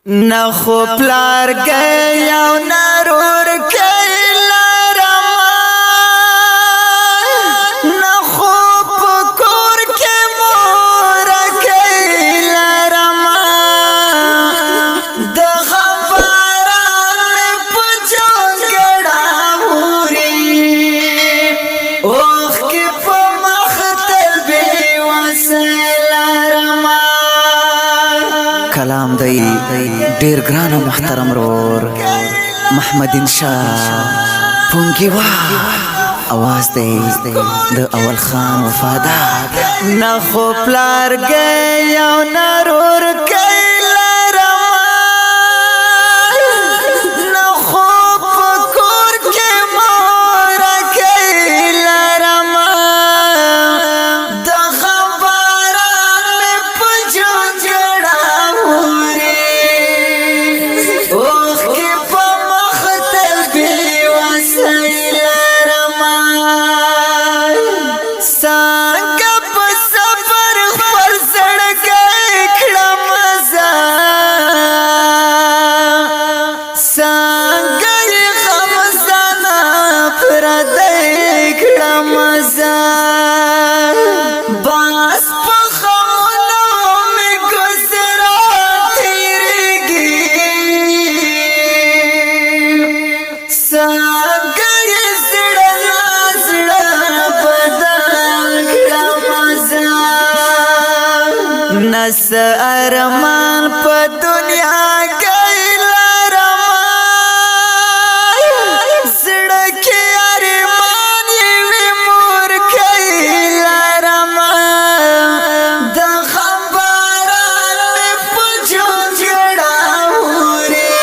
نه خو پلار گئی او نرور کئی لرما نه خو پکور کے مور کئی لرما دغه باران پچون گڑا موری اوخ کی پا مختل بی وسیل لرما کلام دی ډیر ګران او محترم رور محمد انشاء پونګیوا आवाज دی د اول خان وفادار نه خو پلار گئی او نرور کئی لرما نه خو پکور کے مور کئی لرما دغه باران میں پجون جڑا نس ارمان په دنیا کې لرما زړه کې ارمان یې مور کې لرما د خبران مې پجون جړا وری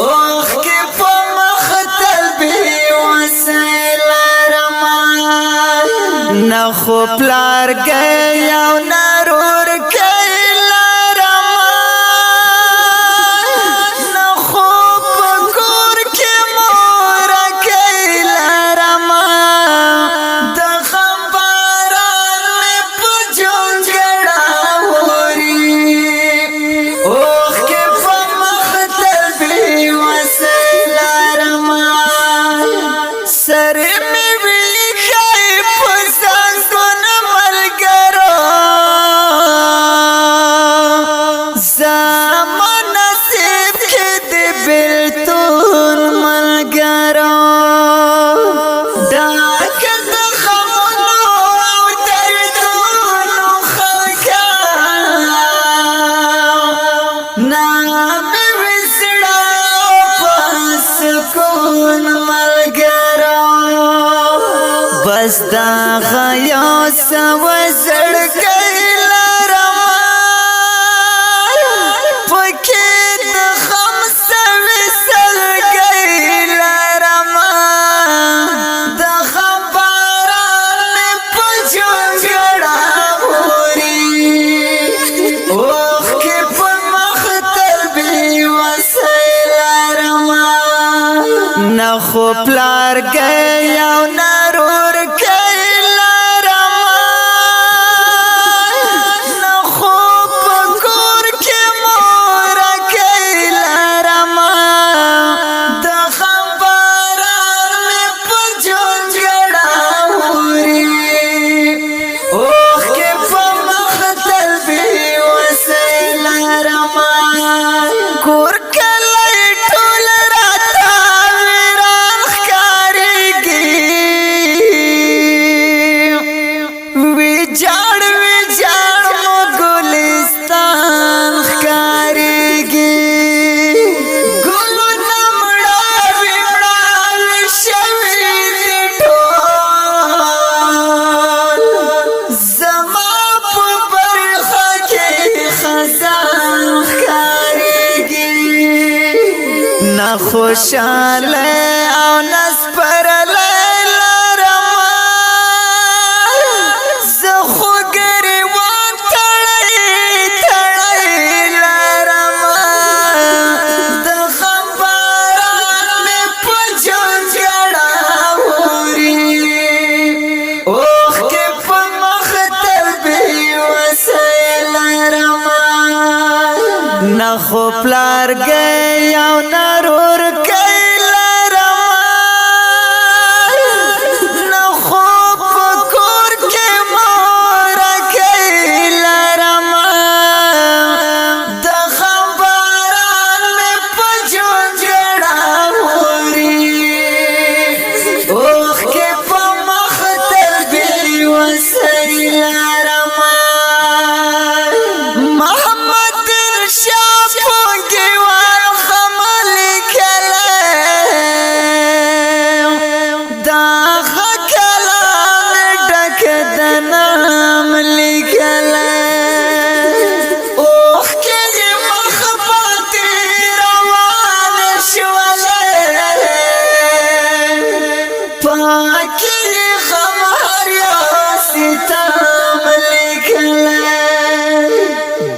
اوخ کې په مختل بي وسیل لرما نه خو پلار گئی او بس دا غیا سو زړګی لرما پکې د خم سوي سلګی لرما د خبران مې پجون جړا وری اوخ کې په مختل بي وسیل لرما نه خو پلار گئی او خوشاله او نسپر لرما زه خو ګریوان تړی لرما د خبران مې پجون جړا وری اوخ کې په مختل بي وسیل لرما نه خو پلار گئی او نرور کئی لرما نخو پکور کے مورا کئی لرما دا خبران میں پجون جڑا موری اوخ کے پا مختر بی وسری لرما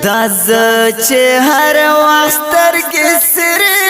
داز چه هر وقت سترګې سرې